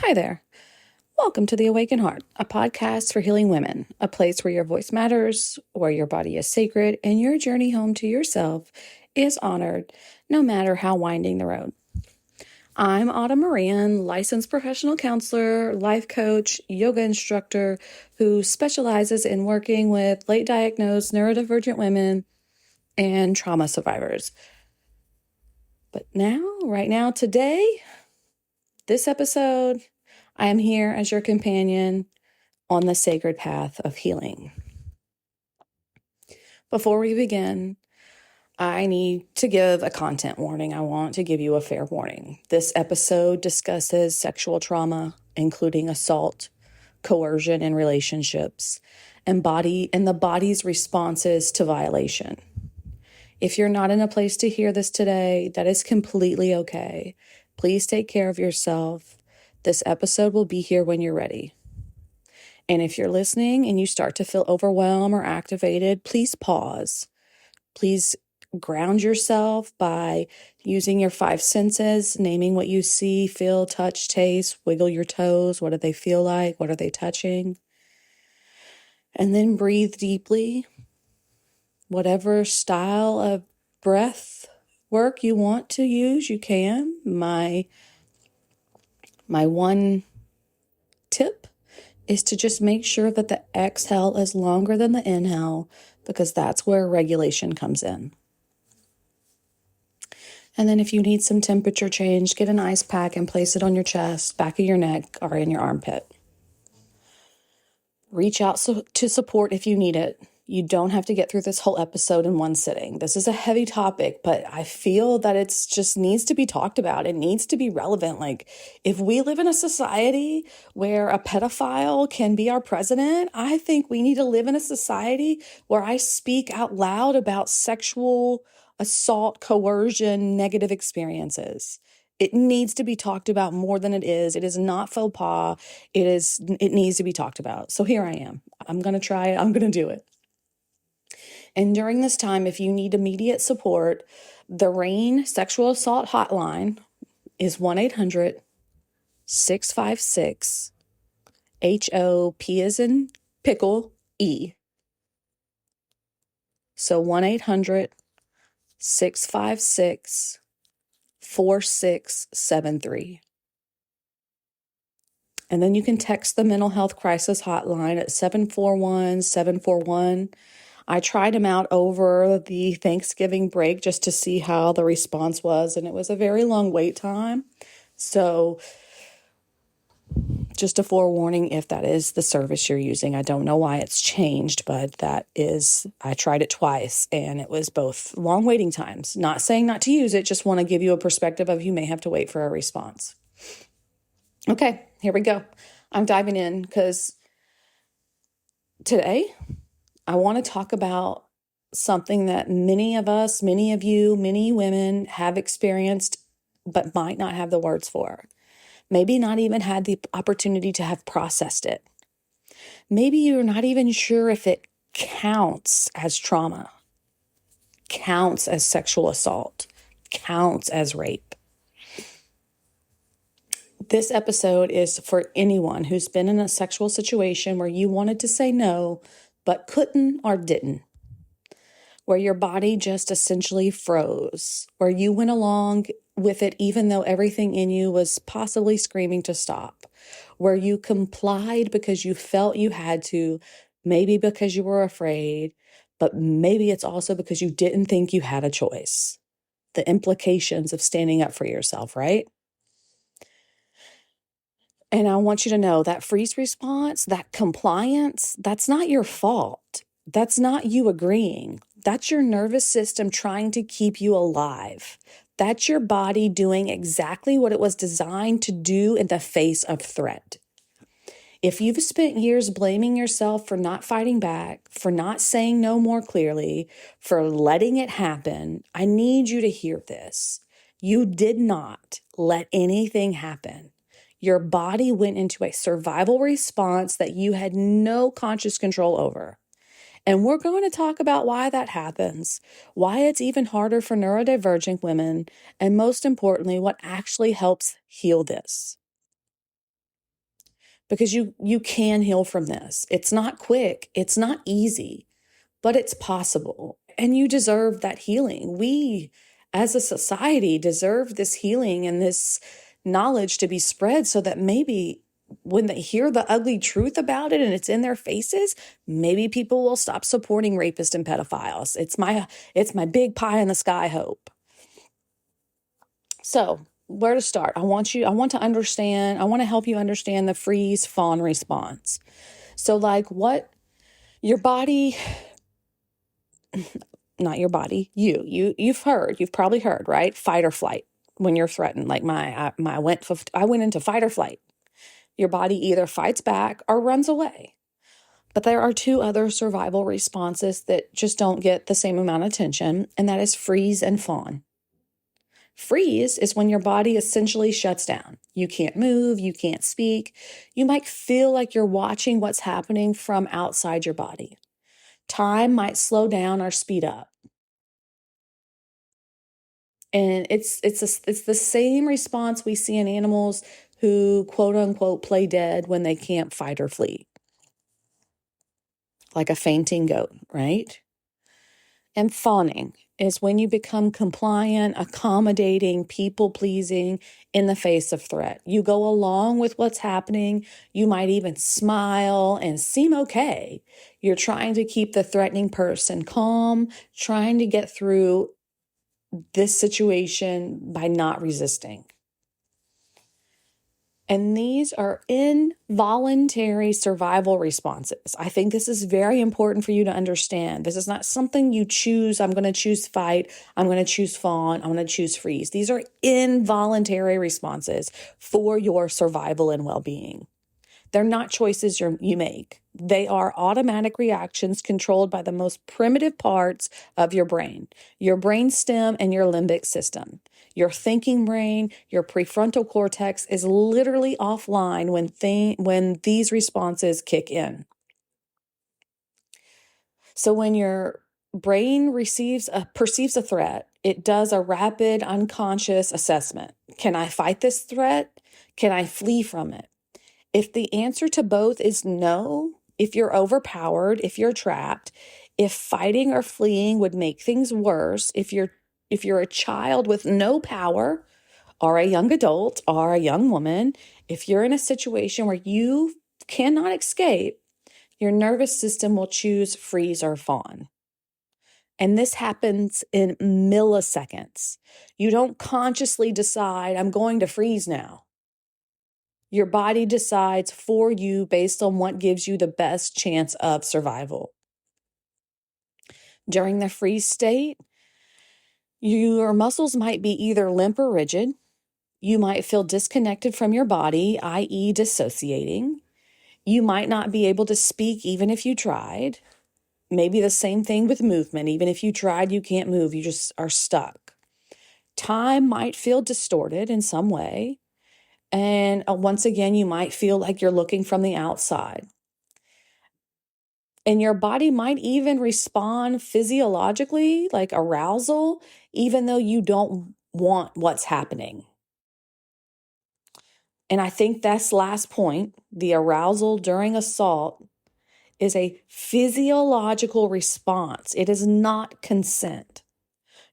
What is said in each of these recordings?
Hi there. Welcome to The Awakened Heart, a podcast for healing women, a place where your voice matters, where your body is sacred, and your journey home to yourself is honored, no matter how winding the road. I'm Autumn Moran, licensed professional counselor, life coach, yoga instructor who specializes in working with late diagnosed neurodivergent women and trauma survivors. But right now, today, this episode, I am here as your companion on the sacred path of healing. Before we begin, I need to give a content warning. I want to give you a fair warning. This episode discusses sexual trauma, including assault, coercion in relationships, and the body's responses to violation. If you're not in a place to hear this today, that is completely okay. Please take care of yourself. This episode will be here when you're ready. And if you're listening and you start to feel overwhelmed or activated, please pause. Please ground yourself by using your 5 senses, naming what you see, feel, touch, taste, wiggle your toes. What do they feel like? What are they touching? And then breathe deeply. Whatever style of breath work you want to use, you can. My one tip is to just make sure that the exhale is longer than the inhale, because that's where regulation comes in. And then if you need some temperature change, get an ice pack and place it on your chest, back of your neck, or in your armpit. Reach out to support if you need it. You don't have to get through this whole episode in one sitting. This is a heavy topic, but I feel that it's just needs to be talked about. It needs to be relevant. Like, if we live in a society where a pedophile can be our president, I think we need to live in a society where I speak out loud about sexual assault, coercion, negative experiences. It needs to be talked about more than it is. It is not faux pas. It needs to be talked about. So here I am. I'm going to try it. I'm going to do it. And during this time, if you need immediate support, the RAIN Sexual Assault Hotline is 1-800-656 HOP as in pickle E. So 1-800-656-4673. And then you can text the mental health crisis hotline at 741-741. I tried them out over the Thanksgiving break just to see how the response was, and it was a very long wait time. So just a forewarning if that is the service you're using. I don't know why it's changed, but I tried it twice, and it was both long waiting times. Not saying not to use it, just want to give you a perspective of you may have to wait for a response. Okay, here we go. I'm diving in because today I want to talk about something that many of us, many of you, many women have experienced, but might not have the words for. Maybe not even had the opportunity to have processed it. Maybe you're not even sure if it counts as trauma, counts as sexual assault, counts as rape. This episode is for anyone who's been in a sexual situation where you wanted to say no, but couldn't or didn't, where your body just essentially froze, where you went along with it even though everything in you was possibly screaming to stop, where you complied because you felt you had to, maybe because you were afraid, but maybe it's also because you didn't think you had a choice. The implications of standing up for yourself, right? And I want you to know that freeze response, that compliance, that's not your fault. That's not you agreeing. That's your nervous system trying to keep you alive. That's your body doing exactly what it was designed to do in the face of threat. If you've spent years blaming yourself for not fighting back, for not saying no more clearly, for letting it happen, I need you to hear this. You did not let anything happen. Your body went into a survival response that you had no conscious control over. And we're going to talk about why that happens, why it's even harder for neurodivergent women, and most importantly, what actually helps heal this. because you can heal from this. It's not quick, it's not easy, but it's possible. And you deserve that healing. We, as a society, deserve this healing and this knowledge to be spread so that maybe when they hear the ugly truth about it and it's in their faces, maybe people will stop supporting rapists and pedophiles. It's my big pie in the sky hope. So, where to start? I want to help you understand the freeze fawn response. So like what your body, not your body, you've probably heard, right? Fight or flight when you're threatened. Like I went into fight or flight. Your body either fights back or runs away. But there are two other survival responses that just don't get the same amount of attention, and that is freeze and fawn. Freeze is when your body essentially shuts down. You can't move, you can't speak. You might feel like you're watching what's happening from outside your body. Time might slow down or speed up. And it's the same response we see in animals who quote unquote play dead when they can't fight or flee. Like a fainting goat, right? And fawning is when you become compliant, accommodating, people-pleasing in the face of threat. You go along with what's happening. You might even smile and seem okay. You're trying to keep the threatening person calm, trying to get through this situation by not resisting. And these are involuntary survival responses. I think this is very important for you to understand. This is not something you choose. I'm going to choose fight. I'm going to choose fawn. I'm going to choose freeze. These are involuntary responses for your survival and well-being. They're not choices you make. They are automatic reactions controlled by the most primitive parts of your brain stem and your limbic system. Your thinking brain, your prefrontal cortex is literally offline when these responses kick in. So when your brain perceives a threat, it does a rapid unconscious assessment. Can I fight this threat? Can I flee from it? If the answer to both is no, if you're overpowered, if you're trapped, if fighting or fleeing would make things worse, if you're a child with no power, or a young adult, or a young woman, if you're in a situation where you cannot escape, your nervous system will choose freeze or fawn. And this happens in milliseconds. You don't consciously decide, I'm going to freeze now. Your body decides for you based on what gives you the best chance of survival. During the freeze state, your muscles might be either limp or rigid. You might feel disconnected from your body, i.e. dissociating. You might not be able to speak even if you tried. Maybe the same thing with movement. Even if you tried, you can't move. You just are stuck. Time might feel distorted in some way. And once again, you might feel like you're looking from the outside. And your body might even respond physiologically, like arousal, even though you don't want what's happening. And I think that's last point, the arousal during assault is a physiological response. It is not consent.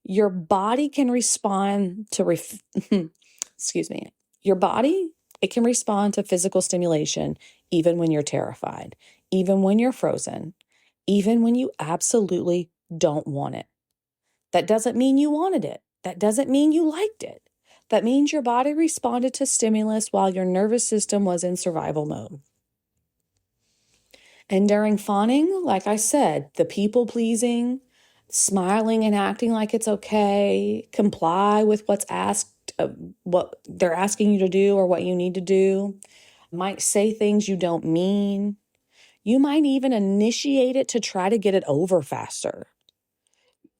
Your body can respond to, excuse me, your body, it can respond to physical stimulation even when you're terrified, even when you're frozen, even when you absolutely don't want it. That doesn't mean you wanted it. That doesn't mean you liked it. That means your body responded to stimulus while your nervous system was in survival mode. And during fawning, like I said, the people-pleasing, smiling and acting like it's okay, comply with what's asked, what they're asking you to do or what you need to do, might say things you don't mean. You might even initiate it to try to get it over faster.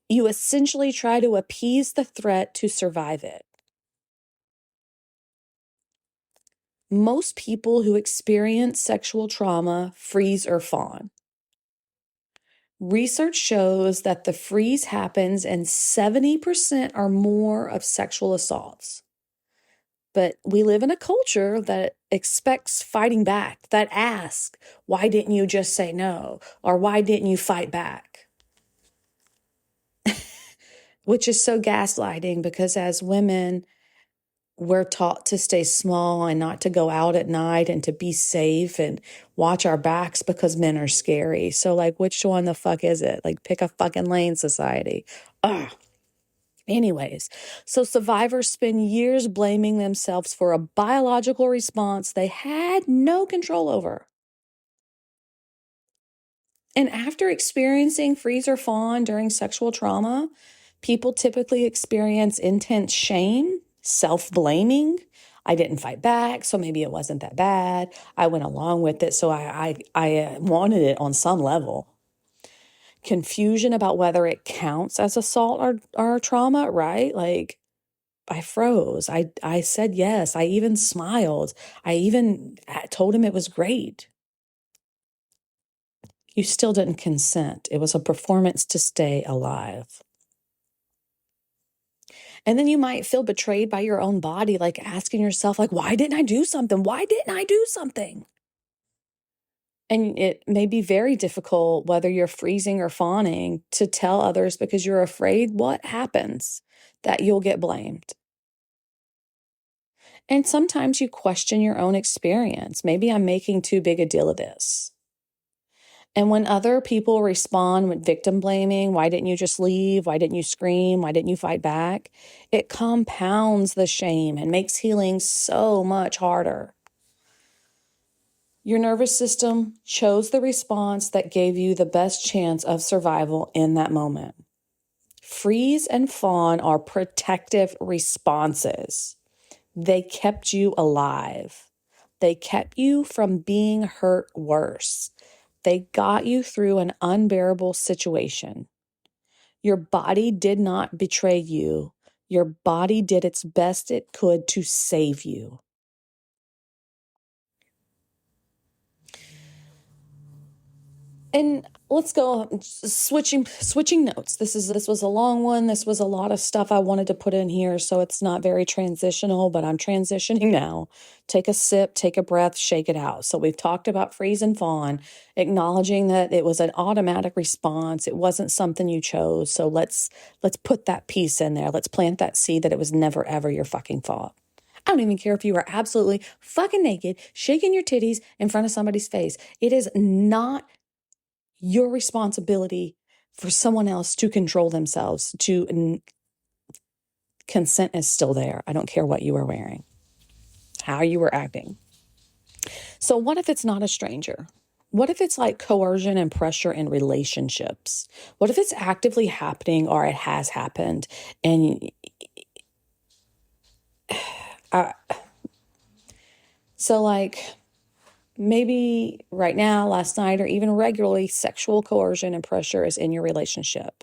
You essentially try to appease the threat to survive it. Most people who experience sexual trauma freeze or fawn. Research shows that the freeze happens in 70% or more of sexual assaults. But we live in a culture that expects fighting back, that asks, why didn't you just say no? Or why didn't you fight back? Which is so gaslighting, because as women, we're taught to stay small and not to go out at night and to be safe and watch our backs because men are scary. So, like, which one the fuck is it? Like, pick a fucking lane, society. Ugh. Anyways, so survivors spend years blaming themselves for a biological response they had no control over. And after experiencing freeze or fawn during sexual trauma, people typically experience intense shame, self-blaming. I didn't fight back, so maybe it wasn't that bad. I went along with it, so I wanted it on some level. Confusion about whether it counts as assault or trauma, right? Like, I froze. I said yes. I even smiled. I even told him it was great. You still didn't consent. It was a performance to stay alive. And then you might feel betrayed by your own body, like asking yourself, like, why didn't I do something? Why didn't I do something? And it may be very difficult, whether you're freezing or fawning, to tell others because you're afraid what happens, that you'll get blamed. And sometimes you question your own experience. Maybe I'm making too big a deal of this. And when other people respond with victim blaming, why didn't you just leave? Why didn't you scream? Why didn't you fight back? It compounds the shame and makes healing so much harder. Your nervous system chose the response that gave you the best chance of survival in that moment. Freeze and fawn are protective responses. They kept you alive. They kept you from being hurt worse. They got you through an unbearable situation. Your body did not betray you. Your body did its best it could to save you. And let's go switching notes. This was a long one. This was a lot of stuff I wanted to put in here, so it's not very transitional, but I'm transitioning now. Take a sip, take a breath, shake it out. So we've talked about freeze and fawn, acknowledging that it was an automatic response. It wasn't something you chose. So let's put that piece in there. Let's plant that seed that it was never ever your fucking fault. I don't even care if you were absolutely fucking naked, shaking your titties in front of somebody's face. It is not your responsibility for someone else to control themselves. Consent is still there. I don't care what you were wearing, how you were acting. So what if it's not a stranger? What if it's like coercion and pressure in relationships? What if it's actively happening or it has happened? And so like maybe right now, last night, or even regularly, sexual coercion and pressure is in your relationship.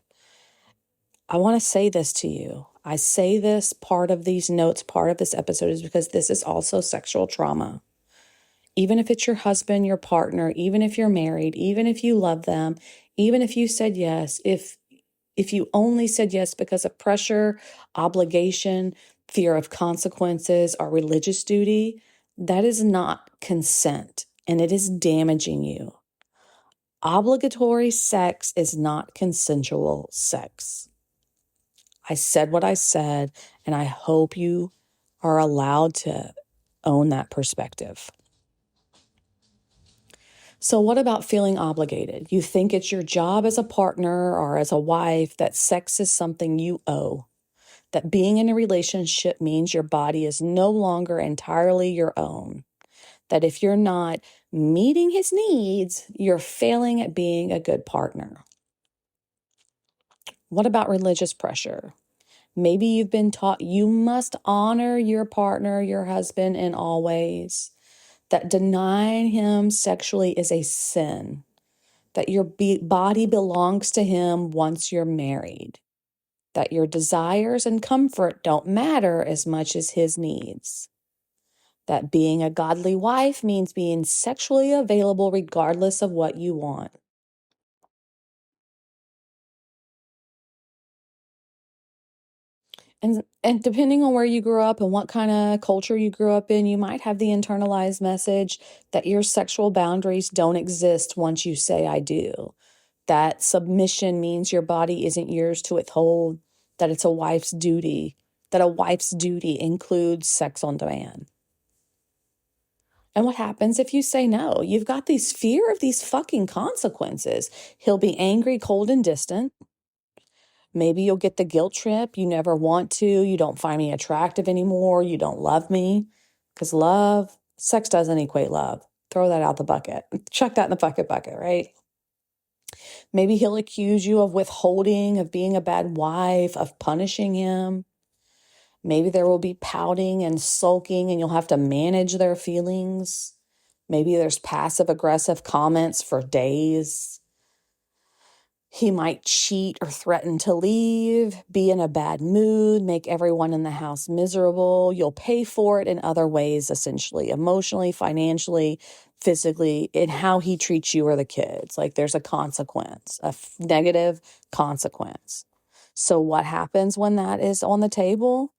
I want to say this to you. I say this, part of these notes, part of this episode is because this is also sexual trauma. Even if it's your husband, your partner, even if you're married, even if you love them, even if you said yes, if you only said yes because of pressure, obligation, fear of consequences, or religious duty, that is not consent, and it is damaging you. Obligatory sex is not consensual sex. I said what I said, and I hope you are allowed to own that perspective. So what about feeling obligated? You think it's your job as a partner or as a wife, that sex is something you owe, that being in a relationship means your body is no longer entirely your own, that if you're not meeting his needs, you're failing at being a good partner. What about religious pressure? Maybe you've been taught you must honor your partner, your husband, in all ways, that denying him sexually is a sin, that your body belongs to him once you're married, that your desires and comfort don't matter as much as his needs, that being a godly wife means being sexually available regardless of what you want. And depending on where you grew up and what kind of culture you grew up in, you might have the internalized message that your sexual boundaries don't exist once you say I do. That submission means your body isn't yours to withhold, that it's a wife's duty, that a wife's duty includes sex on demand. And what happens if you say no? You've got these fear of these fucking consequences. He'll be angry, cold, and distant. Maybe you'll get the guilt trip. You never want to. You don't find me attractive anymore. You don't love me. Because sex doesn't equate love. Throw that out the bucket. Chuck that in the bucket, right? Maybe he'll accuse you of withholding, of being a bad wife, of punishing him. Maybe there will be pouting and sulking and you'll have to manage their feelings. Maybe there's passive aggressive comments for days. He might cheat or threaten to leave, be in a bad mood, make everyone in the house miserable. You'll pay for it in other ways, essentially, emotionally, financially, physically, in how he treats you or the kids. Like there's a consequence, a negative consequence. So what happens when that is on the table?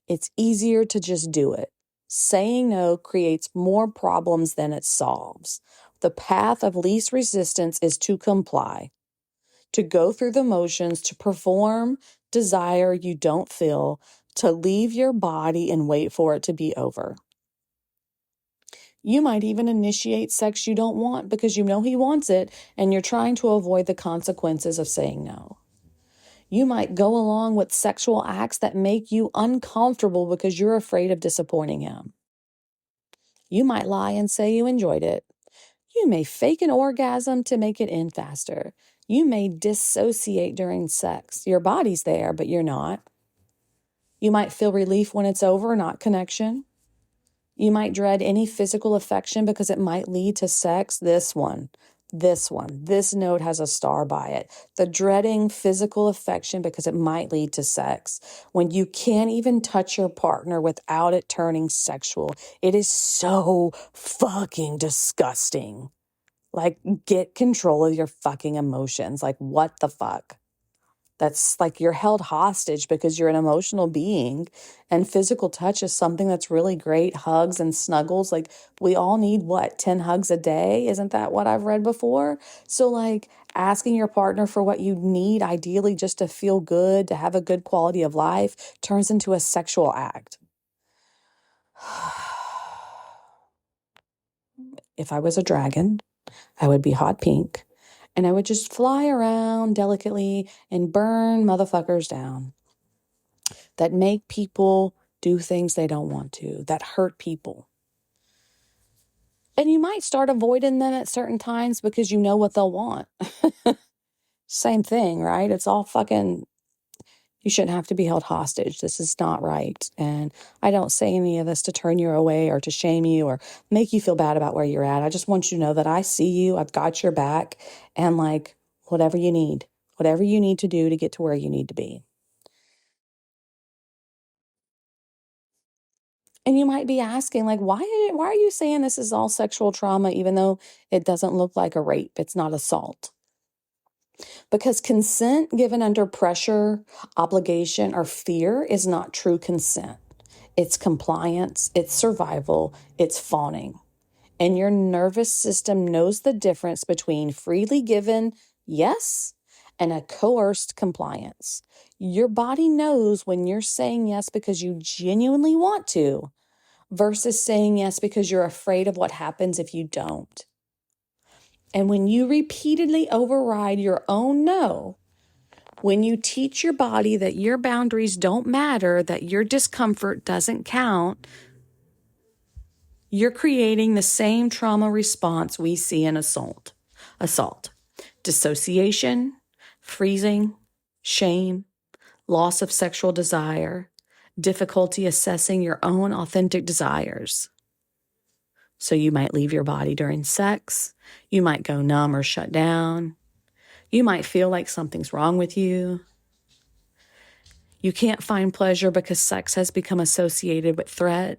It's easier to just do it. Saying no creates more problems than it solves. The path of least resistance is to comply, to go through the motions, to perform desire you don't feel, to leave your body and wait for it to be over. You might even initiate sex you don't want because you know he wants it and you're trying to avoid the consequences of saying no. You might go along with sexual acts that make you uncomfortable because you're afraid of disappointing him. You might lie and say you enjoyed it. You may fake an orgasm to make it end faster. You may dissociate during sex. Your body's there, but you're not. You might feel relief when it's over, not connection. You might dread any physical affection because it might lead to sex. This note has a star by it. The dreading physical affection because it might lead to sex. When you can't even touch your partner without it turning sexual. It is so fucking disgusting. Like, get control of your fucking emotions. Like, what the fuck? That's like you're held hostage because you're an emotional being, and physical touch is something that's really great. Hugs and snuggles. Like, we all need 10 hugs a day? Isn't that what I've read before? So like asking your partner for what you need, ideally just to feel good, to have a good quality of life, turns into a sexual act. If I was a dragon, I would be hot pink. And I would just fly around delicately and burn motherfuckers down that make people do things they don't want to, that hurt people. And you might start avoiding them at certain times because you know what they'll want. Same thing, right? It's all fucking, you shouldn't have to be held hostage. This is not right. And I don't say any of this to turn you away or to shame you or make you feel bad about where you're at. I just want you to know that I see you, I've got your back, and like whatever you need to do to get to where you need to be. And you might be asking, like, why are you saying this is all sexual trauma, even though it doesn't look like a rape? It's not assault. Because consent given under pressure, obligation, or fear is not true consent. It's compliance, it's survival, it's fawning. And your nervous system knows the difference between freely given yes and a coerced compliance. Your body knows when you're saying yes because you genuinely want to versus saying yes because you're afraid of what happens if you don't. And when you repeatedly override your own no, when you teach your body that your boundaries don't matter, that your discomfort doesn't count, you're creating the same trauma response we see in assault. Dissociation, freezing, shame, loss of sexual desire, difficulty assessing your own authentic desires. So you might leave your body during sex. You might go numb or shut down. You might feel like something's wrong with you. You can't find pleasure because sex has become associated with threat.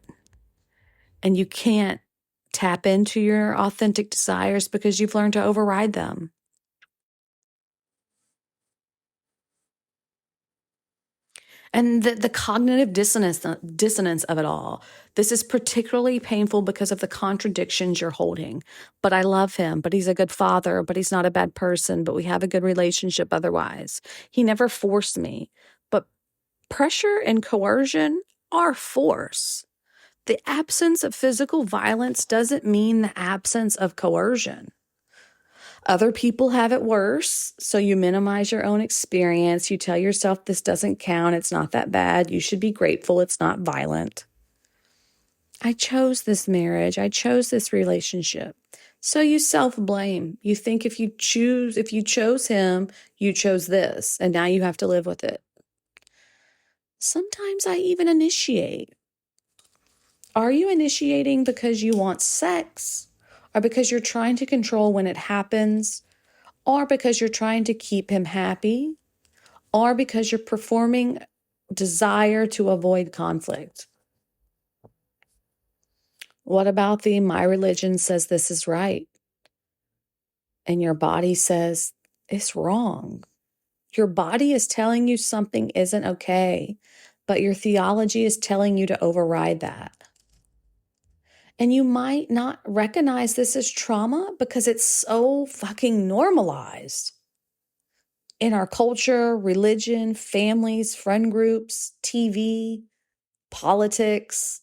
And you can't tap into your authentic desires because you've learned to override them. And the cognitive dissonance of it all. This is particularly painful because of the contradictions you're holding. But I love him, but he's a good father, but he's not a bad person, but we have a good relationship otherwise. He never forced me. But pressure and coercion are force. The absence of physical violence doesn't mean the absence of coercion. Other people have it worse, so you minimize your own experience. You tell yourself this doesn't count. It's not that bad. You should be grateful it's not violent. I chose this marriage. I chose this relationship. So you self-blame. You think if you chose him, you chose this, and now you have to live with it. Sometimes I even initiate. Are you initiating because you want sex, or because you're trying to control when it happens, or because you're trying to keep him happy, or because you're performing desire to avoid conflict? What about the my religion says this is right, and your body says it's wrong? Your body is telling you something isn't okay, but your theology is telling you to override that. And you might not recognize this as trauma because it's so fucking normalized in our culture, religion, families, friend groups, TV, politics,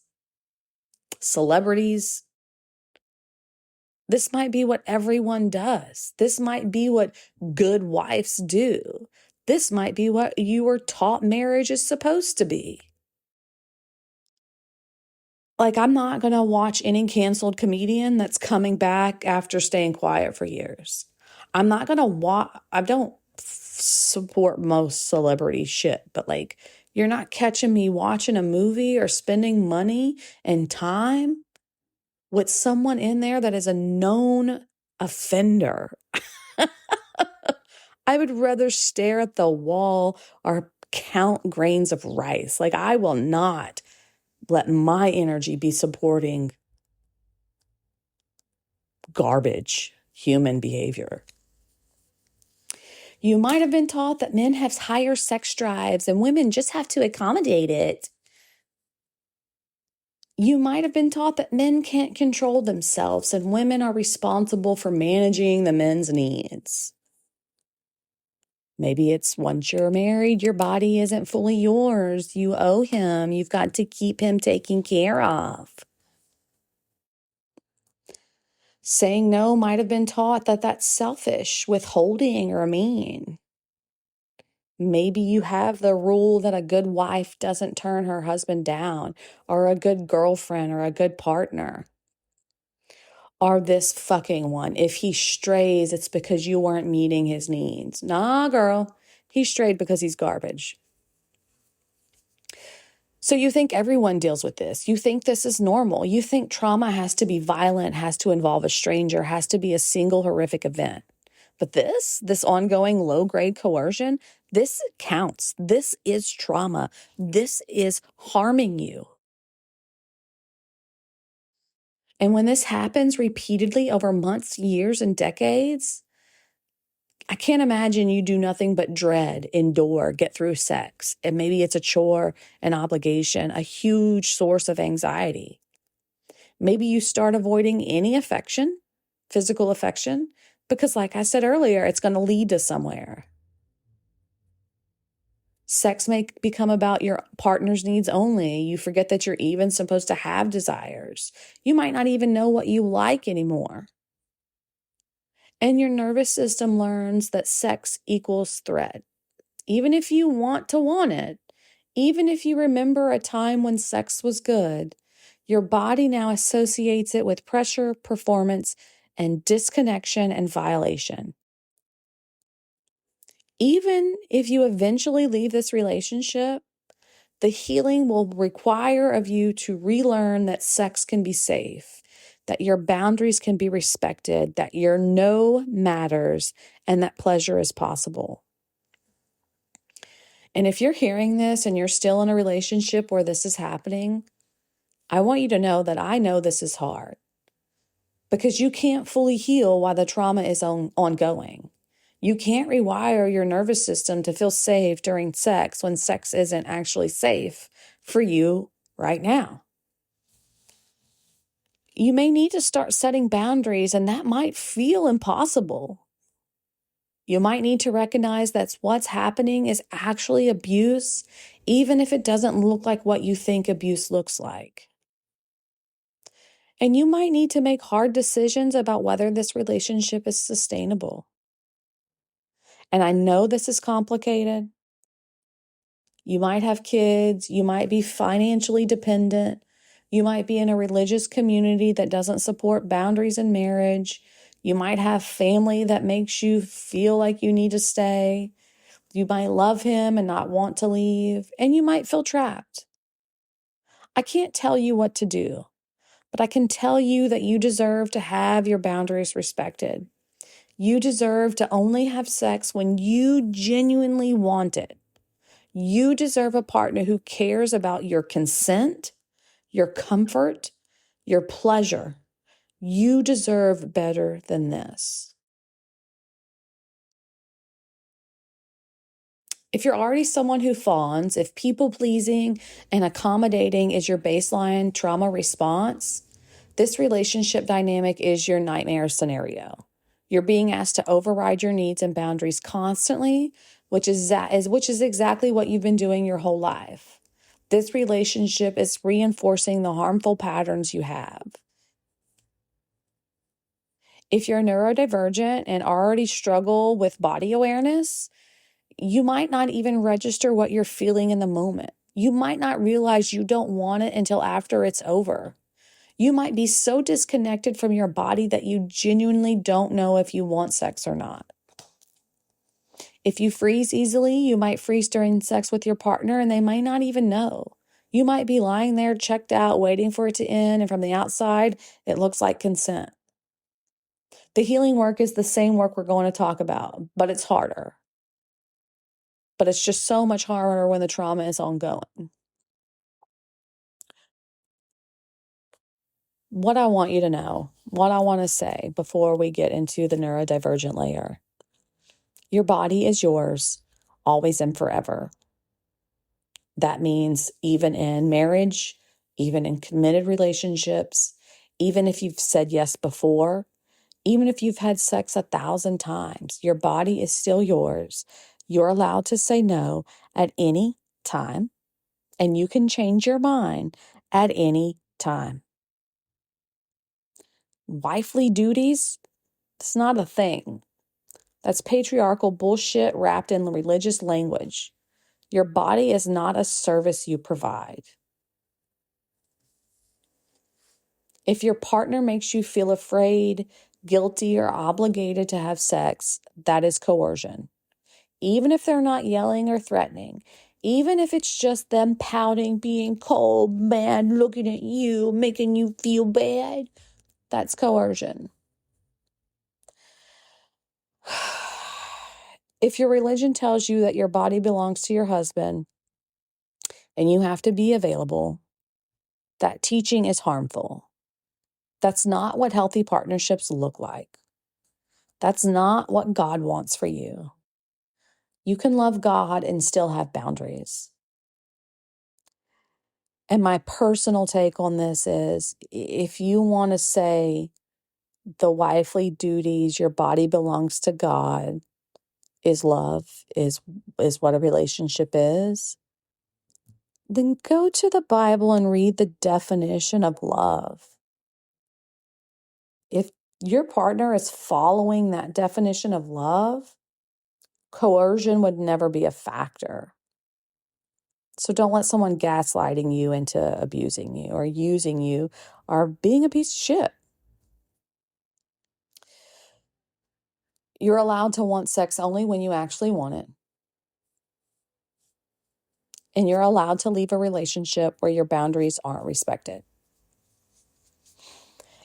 celebrities. This might be what everyone does. This might be what good wives do. This might be what you were taught marriage is supposed to be. Like, I'm not going to watch any canceled comedian that's coming back after staying quiet for years. I'm not going to watch, I don't support most celebrity shit, but like, you're not catching me watching a movie or spending money and time with someone in there that is a known offender. I would rather stare at the wall or count grains of rice. Like, I will not let my energy be supporting garbage human behavior. You might have been taught that men have higher sex drives and women just have to accommodate it. You might have been taught that men can't control themselves and women are responsible for managing the men's needs. Maybe it's once you're married, your body isn't fully yours. You owe him. You've got to keep him taken care of. Saying no might have been taught that that's selfish, withholding, or mean. Maybe you have the rule that a good wife doesn't turn her husband down, or a good girlfriend, or a good partner. Or this fucking one. If he strays, it's because you weren't meeting his needs. Nah, girl. He strayed because he's garbage. So you think everyone deals with this. You think this is normal. You think trauma has to be violent, has to involve a stranger, has to be a single horrific event. But this ongoing low-grade coercion, this counts. This is trauma. This is harming you. And when this happens repeatedly over months, years, and decades, I can't imagine you do nothing but dread, endure, get through sex. And maybe it's a chore, an obligation, a huge source of anxiety. Maybe you start avoiding any affection, physical affection, because like I said earlier, it's going to lead to somewhere. Sex may become about your partner's needs only. You forget that you're even supposed to have desires. You might not even know what you like anymore. And your nervous system learns that sex equals threat. Even if you want it, even if you remember a time when sex was good, your body now associates it with pressure, performance, and disconnection and violation. Even if you eventually leave this relationship, the healing will require of you to relearn that sex can be safe, that your boundaries can be respected, that your no matters, and that pleasure is possible. And if you're hearing this and you're still in a relationship where this is happening, I want you to know that I know this is hard because you can't fully heal while the trauma is ongoing. You can't rewire your nervous system to feel safe during sex when sex isn't actually safe for you right now. You may need to start setting boundaries, and that might feel impossible. You might need to recognize that what's happening is actually abuse, even if it doesn't look like what you think abuse looks like. And you might need to make hard decisions about whether this relationship is sustainable. And I know this is complicated. You might have kids. You might be financially dependent. You might be in a religious community that doesn't support boundaries in marriage. You might have family that makes you feel like you need to stay. You might love him and not want to leave, and you might feel trapped. I can't tell you what to do, but I can tell you that you deserve to have your boundaries respected. You deserve to only have sex when you genuinely want it. You deserve a partner who cares about your consent, your comfort, your pleasure. You deserve better than this. If you're already someone who fawns, if people pleasing and accommodating is your baseline trauma response, this relationship dynamic is your nightmare scenario. You're being asked to override your needs and boundaries constantly, which is exactly what you've been doing your whole life. This relationship is reinforcing the harmful patterns you have. If you're neurodivergent and already struggle with body awareness, you might not even register what you're feeling in the moment. You might not realize you don't want it until after it's over. You might be so disconnected from your body that you genuinely don't know if you want sex or not. If you freeze easily, you might freeze during sex with your partner and they might not even know. You might be lying there checked out, waiting for it to end, and from the outside, it looks like consent. The healing work is the same work we're going to talk about, but it's harder. But it's just so much harder when the trauma is ongoing. What I want you to know, what I want to say before we get into the neurodivergent layer. Your body is yours, always and forever. That means even in marriage, even in committed relationships, even if you've said yes before, even if you've had sex 1,000 times, your body is still yours. You're allowed to say no at any time, and you can change your mind at any time. Wifely duties, it's not a thing. That's patriarchal bullshit wrapped in religious language. Your body is not a service you provide. If your partner makes you feel afraid, guilty, or obligated to have sex, that is coercion. Even if they're not yelling or threatening, even if it's just them pouting, being cold, mad, looking at you, making you feel bad, that's coercion. If your religion tells you that your body belongs to your husband and you have to be available, that teaching is harmful. That's not what healthy partnerships look like. That's not what God wants for you. You can love God and still have boundaries. And my personal take on this is if you want to say the wifely duties, your body belongs to God, is love, is what a relationship is, then go to the Bible and read the definition of love. If your partner is following that definition of love, coercion would never be a factor. So don't let someone gaslighting you into abusing you or using you or being a piece of shit. You're allowed to want sex only when you actually want it. And you're allowed to leave a relationship where your boundaries aren't respected.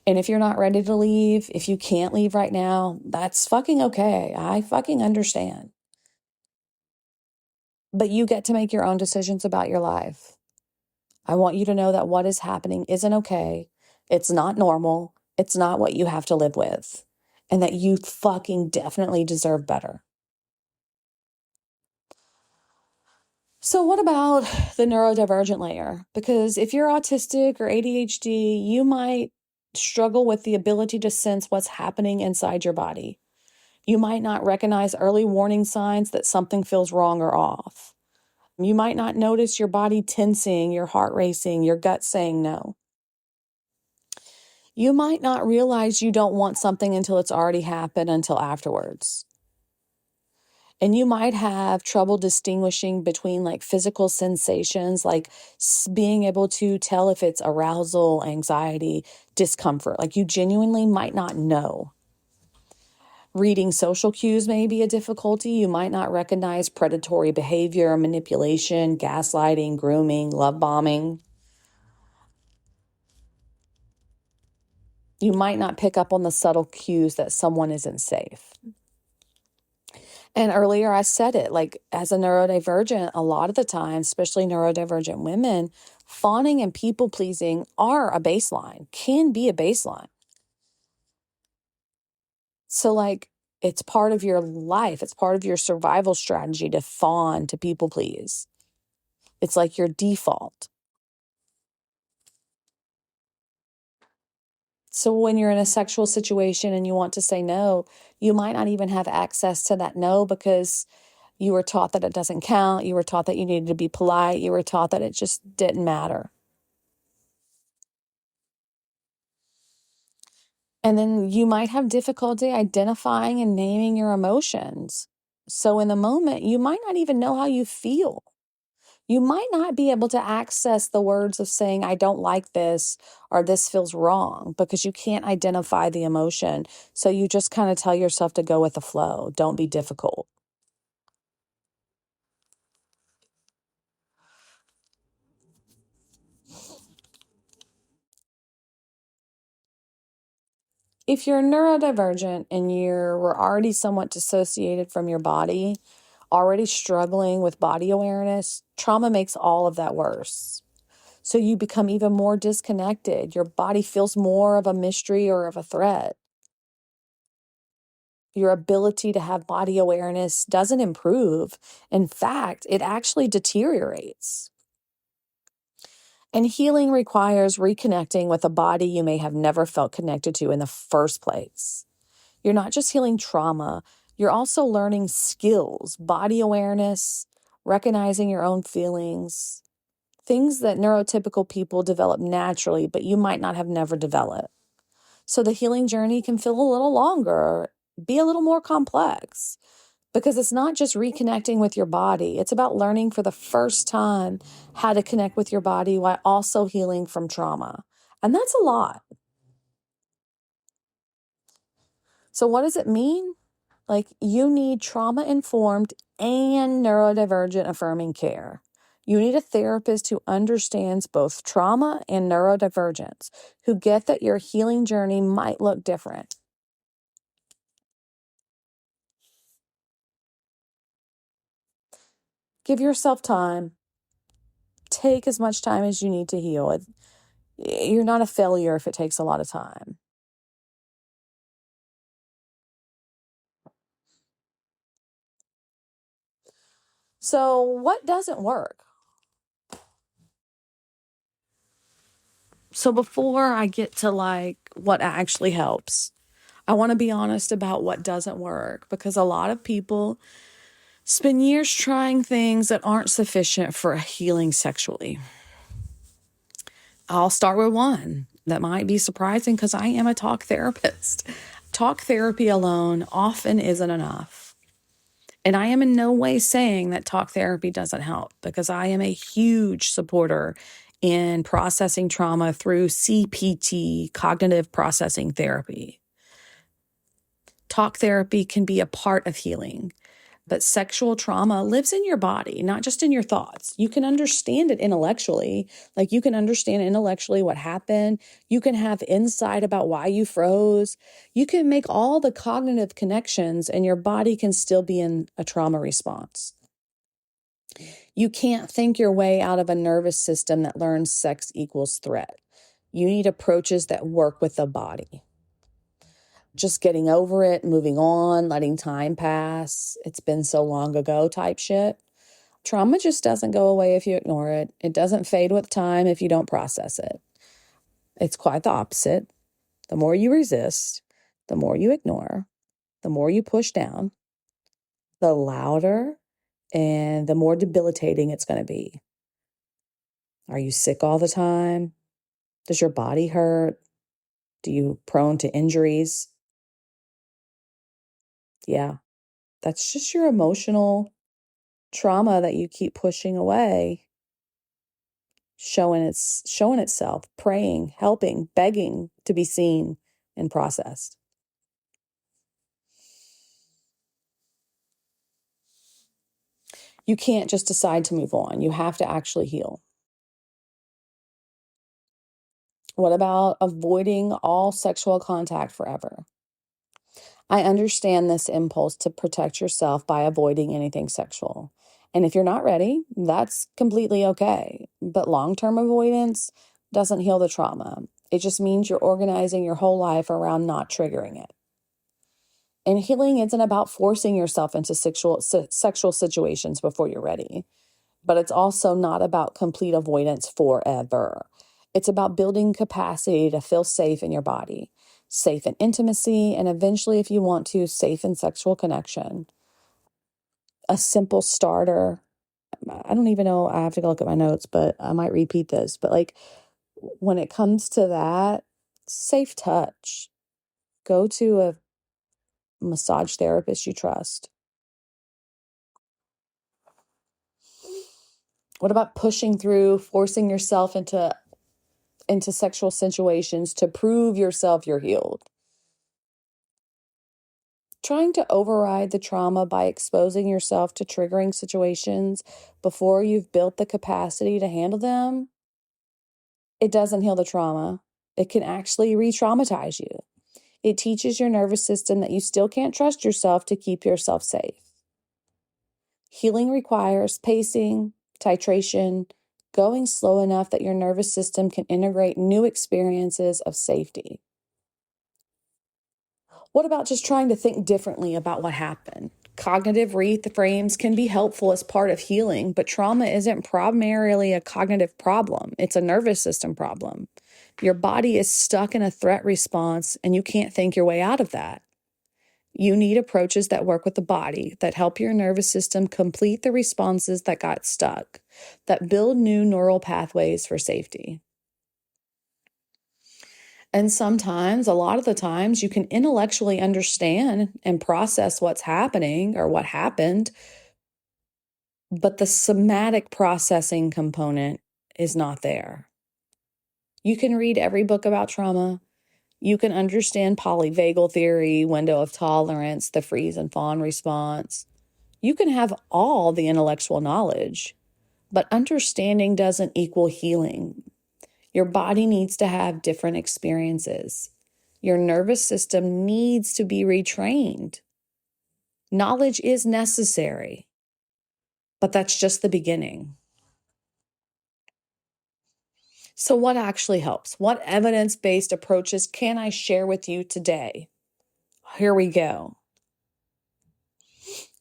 And if you're not ready to leave, if you can't leave right now, that's fucking okay. I fucking understand. But you get to make your own decisions about your life. I want you to know that what is happening isn't okay. It's not normal. It's not what you have to live with. and that you fucking definitely deserve better. So what about the neurodivergent layer? Because if you're autistic or ADHD, you might struggle with the ability to sense what's happening inside your body. You might not recognize early warning signs that something feels wrong or off. You might not notice your body tensing, your heart racing, your gut saying no. You might not realize you don't want something until it's already happened until afterwards. And you might have trouble distinguishing between like physical sensations, like being able to tell if it's arousal, anxiety, discomfort. Like you genuinely might not know. Reading social cues may be a difficulty. You might not recognize predatory behavior, manipulation, gaslighting, grooming, love bombing. You might not pick up on the subtle cues that someone isn't safe. And earlier I said it, like as a neurodivergent, a lot of the time, especially neurodivergent women, fawning and people pleasing are a baseline, can be a baseline. So like it's part of your life. It's part of your survival strategy to fawn, to people please. It's like your default. So when you're in a sexual situation and you want to say no, you might not even have access to that no because you were taught that it doesn't count. You were taught that you needed to be polite. You were taught that it just didn't matter. And then you might have difficulty identifying and naming your emotions. So in the moment, you might not even know how you feel. You might not be able to access the words of saying, I don't like this or this feels wrong because you can't identify the emotion. So you just kind of tell yourself to go with the flow. Don't be difficult. If you're neurodivergent and were already somewhat dissociated from your body, already struggling with body awareness, trauma makes all of that worse. So you become even more disconnected. Your body feels more of a mystery or of a threat. Your ability to have body awareness doesn't improve. In fact, it actually deteriorates. And healing requires reconnecting with a body you may have never felt connected to in the first place. You're not just healing trauma, you're also learning skills, body awareness, recognizing your own feelings, things that neurotypical people develop naturally, but you might not have never developed. So the healing journey can feel a little longer, be a little more complex, because it's not just reconnecting with your body. It's about learning for the first time how to connect with your body while also healing from trauma. And that's a lot. So what does it mean? Like you need trauma-informed and neurodivergent affirming care. You need a therapist who understands both trauma and neurodivergence, who get that your healing journey might look different. Give yourself time. Take as much time as you need to heal. You're not a failure if it takes a lot of time. So what doesn't work? So before I get to like what actually helps, I want to be honest about what doesn't work because a lot of people spend years trying things that aren't sufficient for healing sexually. I'll start with one that might be surprising because I am a talk therapist. Talk therapy alone often isn't enough. And I am in no way saying that talk therapy doesn't help because I am a huge supporter in processing trauma through CPT, cognitive processing therapy. Talk therapy can be a part of healing, but sexual trauma lives in your body, not just in your thoughts. You can understand it intellectually. Like you can understand intellectually what happened. You can have insight about why you froze. You can make all the cognitive connections and your body can still be in a trauma response. You can't think your way out of a nervous system that learns sex equals threat. You need approaches that work with the body. just getting over it, moving on, letting time pass. It's been so long ago type shit. Trauma just doesn't go away if you ignore it. It doesn't fade with time if you don't process it. It's quite the opposite. The more you resist, the more you ignore, the more you push down, the louder and the more debilitating it's going to be. Are you sick all the time? Does your body hurt? Do you prone to injuries? Yeah, that's just your emotional trauma that you keep pushing away, showing itself, praying, helping, begging to be seen and processed. You can't just decide to move on. You have to actually heal. What about avoiding all sexual contact forever? I understand this impulse to protect yourself by avoiding anything sexual. And if you're not ready, that's completely okay. But long-term avoidance doesn't heal the trauma. It just means you're organizing your whole life around not triggering it. And healing isn't about forcing yourself into sexual situations before you're ready. But it's also not about complete avoidance forever. It's about building capacity to feel safe in your body, safe in intimacy, and eventually, if you want to, safe in sexual connection. A simple starter. I don't even know, I have to go look at my notes, but I might repeat this. But like when it comes to that, safe touch. Go to a massage therapist you trust. What about pushing through, forcing yourself into sexual situations to prove yourself you're healed? Trying to override the trauma by exposing yourself to triggering situations before you've built the capacity to handle them, it doesn't heal the trauma. It can actually re-traumatize you. It teaches your nervous system that you still can't trust yourself to keep yourself safe. Healing requires pacing, titration, going slow enough that your nervous system can integrate new experiences of safety. What about just trying to think differently about what happened? Cognitive reframes can be helpful as part of healing, but trauma isn't primarily a cognitive problem. It's a nervous system problem. Your body is stuck in a threat response, and you can't think your way out of that. You need approaches that work with the body, that help your nervous system complete the responses that got stuck, that build new neural pathways for safety. And sometimes, a lot of the times, you can intellectually understand and process what's happening or what happened, but the somatic processing component is not there. You can read every book about trauma. You can understand polyvagal theory, window of tolerance, the freeze and fawn response. You can have all the intellectual knowledge, but understanding doesn't equal healing. Your body needs to have different experiences. Your nervous system needs to be retrained. Knowledge is necessary, but that's just the beginning. So what actually helps? What evidence-based approaches can I share with you today? Here we go.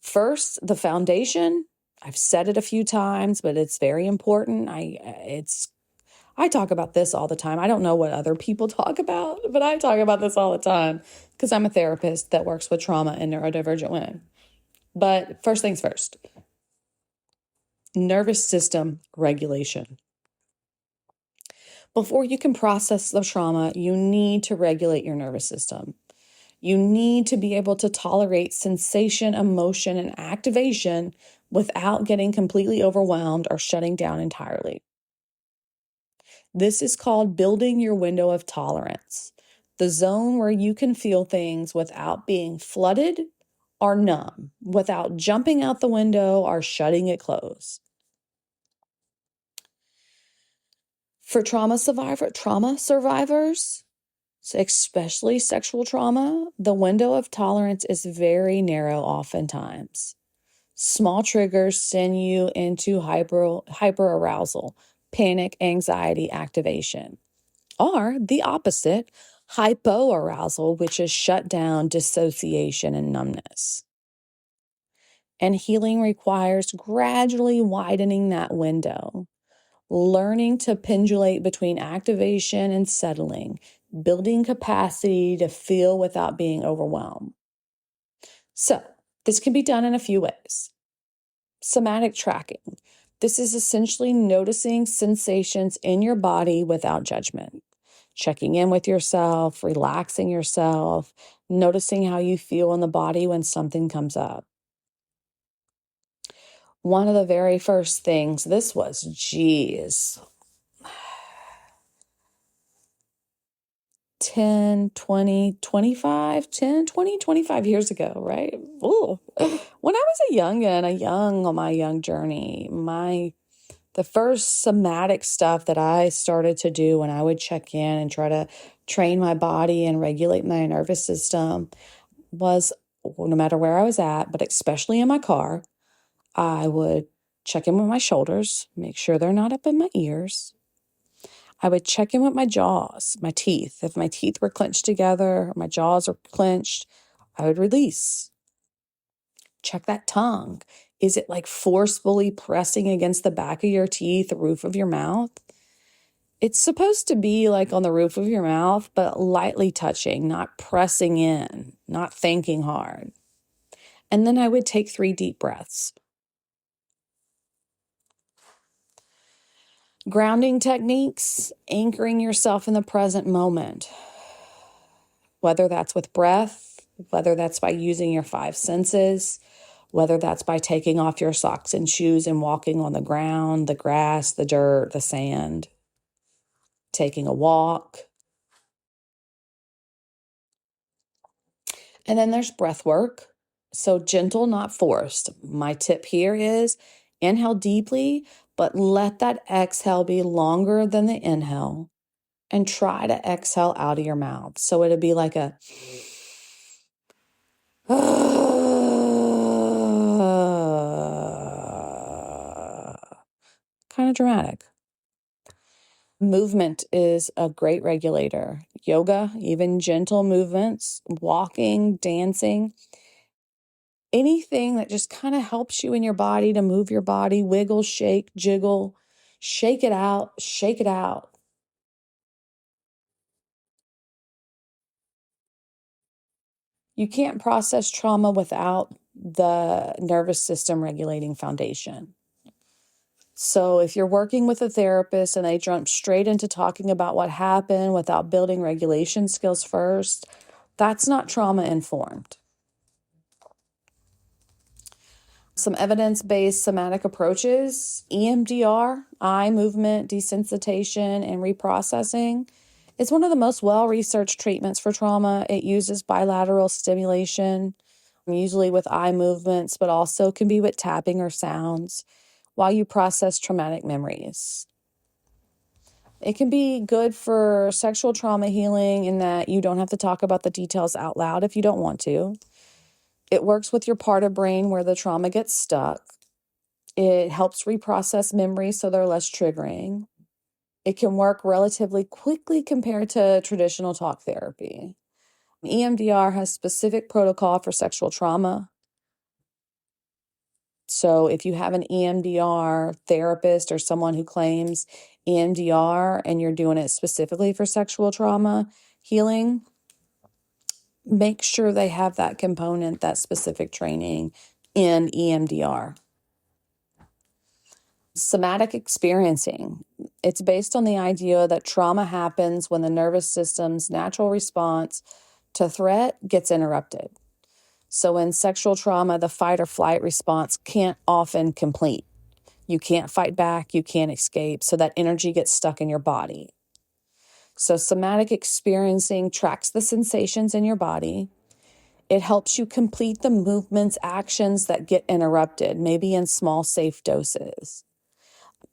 First, the foundation. I've said it a few times, but it's very important. I talk about this all the time. I don't know what other people talk about, but I talk about this all the time because I'm a therapist that works with trauma and neurodivergent women. But first things first, nervous system regulation. Before you can process the trauma, you need to regulate your nervous system. You need to be able to tolerate sensation, emotion, and activation without getting completely overwhelmed or shutting down entirely. This is called building your window of tolerance, the zone where you can feel things without being flooded or numb, without jumping out the window or shutting it closed. For trauma survivors, especially sexual trauma, the window of tolerance is very narrow oftentimes. Small triggers send you into hyperarousal, panic, anxiety, activation. Or the opposite, hypoarousal, which is shut down, dissociation, and numbness. And healing requires gradually widening that window, learning to pendulate between activation and settling, building capacity to feel without being overwhelmed. So, this can be done in a few ways. Somatic tracking. This is essentially noticing sensations in your body without judgment, checking in with yourself, relaxing yourself, noticing how you feel in the body when something comes up. One of the very first things, this was, 10, 20, 25, 10, 20, 25 years ago, right? Ooh. When I was on my young journey, the first somatic stuff that I started to do when I would check in and try to train my body and regulate my nervous system was, no matter where I was at, but especially in my car, I would check in with my shoulders, make sure they're not up in my ears. I would check in with my jaws, my teeth. If my teeth were clenched together, my jaws are clenched, I would release. Check that tongue. Is it like forcefully pressing against the back of your teeth, the roof of your mouth? It's supposed to be like on the roof of your mouth, but lightly touching, not pressing in, not thinking hard. And then I would take 3 deep breaths. Grounding techniques, anchoring yourself in the present moment, whether that's with breath, whether that's by using your 5 senses, whether that's by taking off your socks and shoes and walking on the ground, the grass, the dirt, the sand, taking a walk. And then there's breath work. So gentle, not forced. My tip here is inhale deeply, but let that exhale be longer than the inhale. And try to exhale out of your mouth. So it'll be like a kind of dramatic. Movement is a great regulator. Yoga, even gentle movements, walking, dancing, anything that just kind of helps you in your body to move your body, wiggle, shake, jiggle, shake it out, shake it out. You can't process trauma without the nervous system regulating foundation. So if you're working with a therapist and they jump straight into talking about what happened without building regulation skills first, that's not trauma informed. Some evidence-based somatic approaches, EMDR, eye movement desensitization and reprocessing, is one of the most well-researched treatments for trauma. It uses bilateral stimulation, usually with eye movements, but also can be with tapping or sounds while you process traumatic memories. It can be good for sexual trauma healing in that you don't have to talk about the details out loud if you don't want to. It works with your part of brain where the trauma gets stuck. It helps reprocess memories so they're less triggering. It can work relatively quickly compared to traditional talk therapy. EMDR has specific protocol for sexual trauma. So if you have an EMDR therapist or someone who claims EMDR and you're doing it specifically for sexual trauma healing, make sure they have that component, that specific training in EMDR. Somatic experiencing. It's based on the idea that trauma happens when the nervous system's natural response to threat gets interrupted. So in sexual trauma, the fight or flight response can't often complete. You can't fight back, you can't escape, so that energy gets stuck in your body. So somatic experiencing tracks the sensations in your body. It helps you complete the movements, actions that get interrupted, maybe in small, safe doses.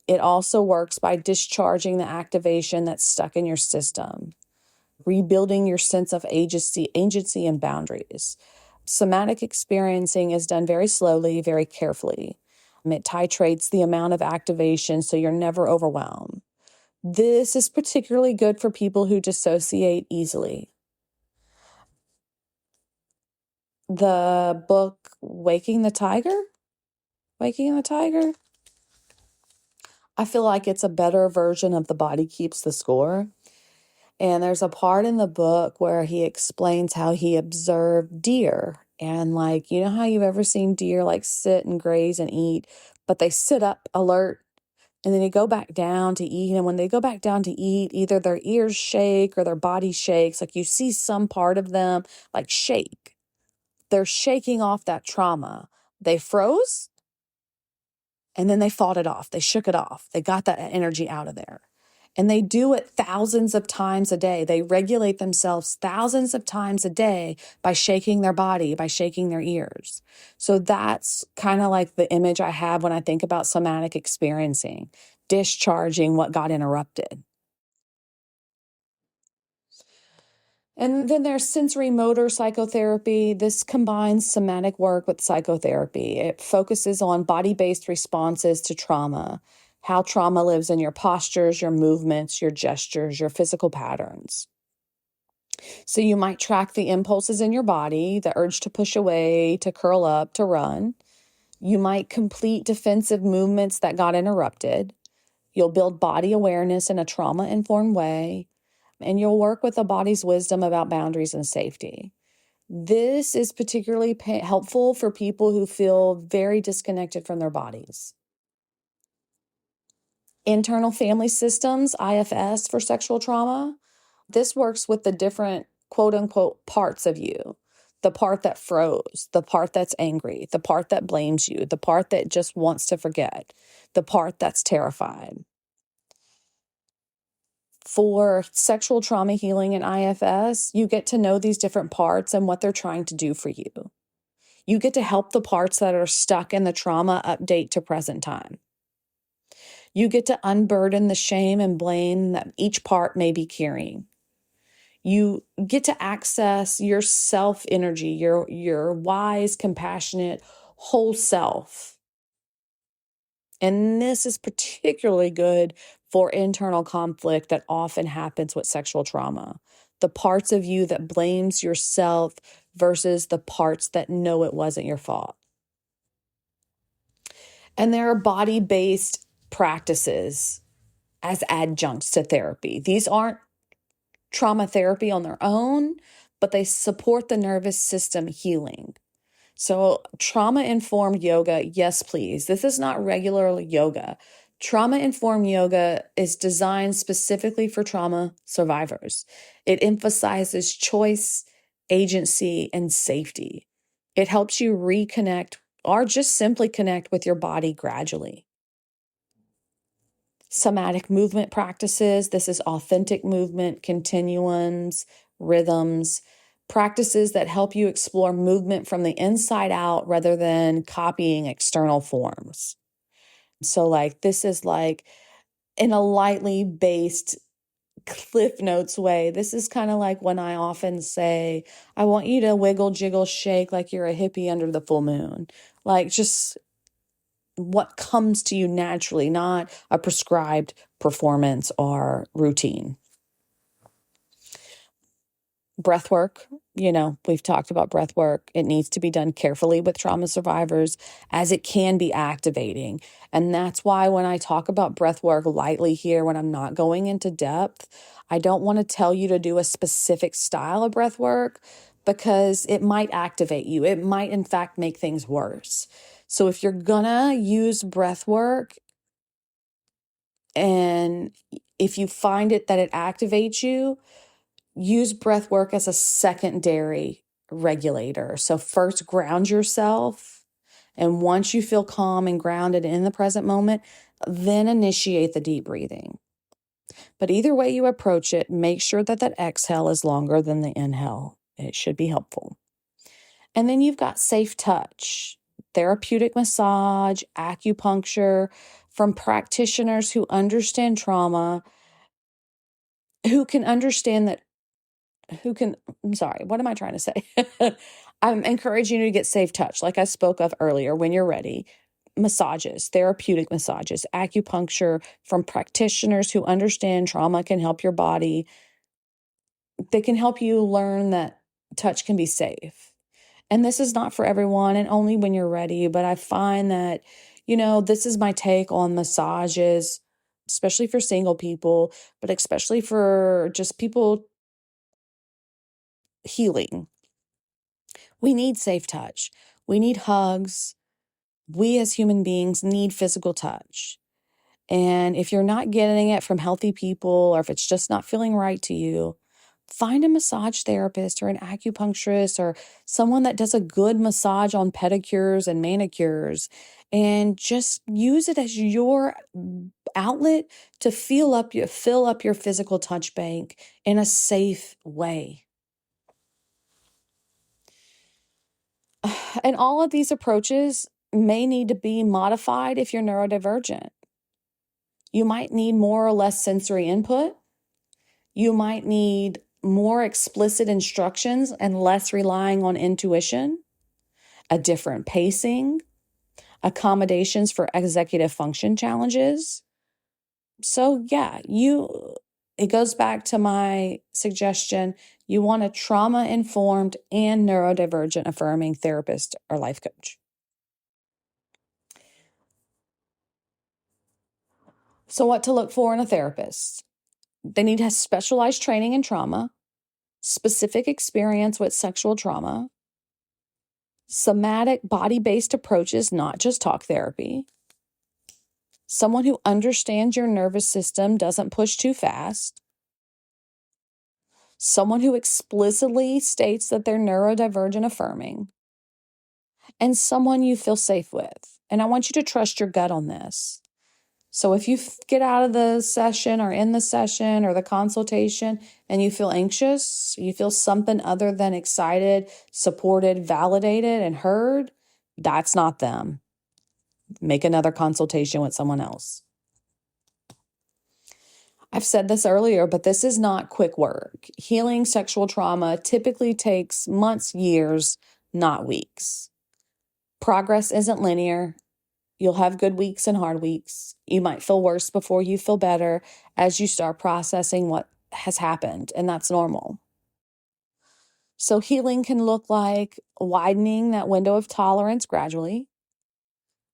It also works by discharging the activation that's stuck in your system, rebuilding your sense of agency and boundaries. Somatic experiencing is done very slowly, very carefully. It titrates the amount of activation so you're never overwhelmed. This is particularly good for people who dissociate easily. The book Waking the Tiger, I feel like it's a better version of The Body Keeps the Score. And there's a part in the book where he explains how he observed deer. And like, you know how you've ever seen deer like sit and graze and eat, but they sit up alert and then they go back down to eat. And when they go back down to eat, either their ears shake or their body shakes. Like you see some part of them like shake. They're shaking off that trauma. They froze and then they fought it off. They shook it off. They got that energy out of there. And they do it thousands of times a day. They regulate themselves thousands of times a day by shaking their body, by shaking their ears. So that's kind of like the image I have when I think about somatic experiencing, discharging what got interrupted. And then there's sensorimotor psychotherapy. This combines somatic work with psychotherapy. It focuses on body-based responses to trauma, how trauma lives in your postures, your movements, your gestures, your physical patterns. So you might track the impulses in your body, the urge to push away, to curl up, to run. You might complete defensive movements that got interrupted. You'll build body awareness in a trauma-informed way, and you'll work with the body's wisdom about boundaries and safety. This is particularly helpful for people who feel very disconnected from their bodies. Internal family systems, IFS for sexual trauma. This works with the different quote unquote parts of you. The part that froze, the part that's angry, the part that blames you, the part that just wants to forget, the part that's terrified. For sexual trauma healing in IFS, you get to know these different parts and what they're trying to do for you. You get to help the parts that are stuck in the trauma update to present time. You get to unburden the shame and blame that each part may be carrying. You get to access your self energy, your wise, compassionate, whole self. And this is particularly good for internal conflict that often happens with sexual trauma. The parts of you that blames yourself versus the parts that know it wasn't your fault. And there are body-based practices as adjuncts to therapy. These aren't trauma therapy on their own, but they support the nervous system healing. So trauma-informed yoga, yes, please. This is not regular yoga. Trauma-informed yoga is designed specifically for trauma survivors. It emphasizes choice, agency, and safety. It helps you reconnect or just simply connect with your body gradually. Somatic movement practices. This is authentic movement, continuums, rhythms, practices that help you explore movement from the inside out rather than copying external forms. So like this is like in a lightly based Cliff Notes way. This is kind of like when I often say, I want you to wiggle, jiggle, shake like you're a hippie under the full moon. Like just what comes to you naturally, not a prescribed performance or routine. Breath work, we've talked about breath work. It needs to be done carefully with trauma survivors as it can be activating. And that's why when I talk about breath work lightly here, when I'm not going into depth, I don't want to tell you to do a specific style of breath work because it might activate you. It might, in fact, make things worse. So if you're gonna use breath work and if you find that it activates you, use breath work as a secondary regulator. So first ground yourself. And once you feel calm and grounded in the present moment, then initiate the deep breathing. But either way you approach it, make sure that exhale is longer than the inhale. It should be helpful. And then you've got safe touch, therapeutic massage, acupuncture from practitioners who understand trauma, who can understand that, I'm sorry, what am I trying to say? I'm encouraging you to get safe touch, like I spoke of earlier, when you're ready. massages, therapeutic massages, acupuncture from practitioners who understand trauma can help your body. They can help you learn that touch can be safe. And this is not for everyone and only when you're ready. But I find that, this is my take on massages, especially for single people, but especially for just people healing. We need safe touch. We need hugs. We as human beings need physical touch. And if you're not getting it from healthy people, or if it's just not feeling right to you, find a massage therapist or an acupuncturist or someone that does a good massage on pedicures and manicures, and just use it as your outlet to fill up your physical touch bank in a safe way. And all of these approaches may need to be modified if you're neurodivergent. You might need more or less sensory input. You might need more explicit instructions and less relying on intuition, a different pacing, accommodations for executive function challenges. So yeah, it goes back to my suggestion. You want a trauma-informed and neurodivergent affirming therapist or life coach. So what to look for in a therapist? They need to have specialized training in trauma, specific experience with sexual trauma, somatic body-based approaches, not just talk therapy, someone who understands your nervous system, doesn't push too fast, someone who explicitly states that they're neurodivergent affirming, and someone you feel safe with. And I want you to trust your gut on this. So if you get out of the session or in the session or the consultation and you feel anxious, you feel something other than excited, supported, validated, and heard, that's not them. Make another consultation with someone else. I've said this earlier, but this is not quick work. Healing sexual trauma typically takes months, years, not weeks. Progress isn't linear. You'll have good weeks and hard weeks. You might feel worse before you feel better as you start processing what has happened, and that's normal. So healing can look like widening that window of tolerance gradually,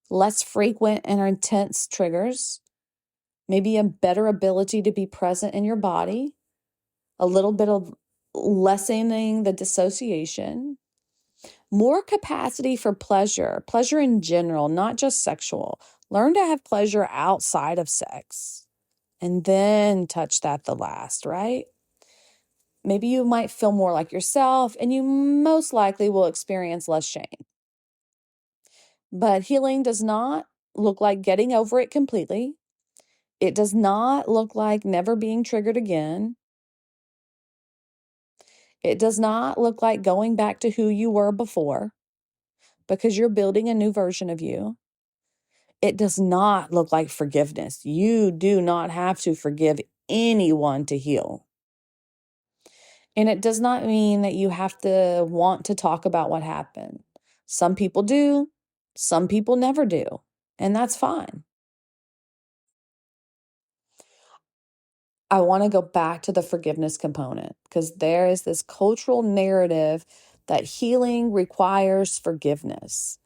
less frequent and intense triggers, maybe a better ability to be present in your body, a little bit of lessening the dissociation, more capacity for pleasure in general, not just sexual. Learn to have pleasure outside of sex and then touch that the last, right? Maybe you might feel more like yourself and you most likely will experience less shame. But healing does not look like getting over it completely. It does not look like never being triggered again. It does not look like going back to who you were before, because you're building a new version of you. It does not look like forgiveness. You do not have to forgive anyone to heal. And it does not mean that you have to want to talk about what happened. Some people do, some people never do, and that's fine. I want to go back to the forgiveness component, because there is this cultural narrative that healing requires forgiveness.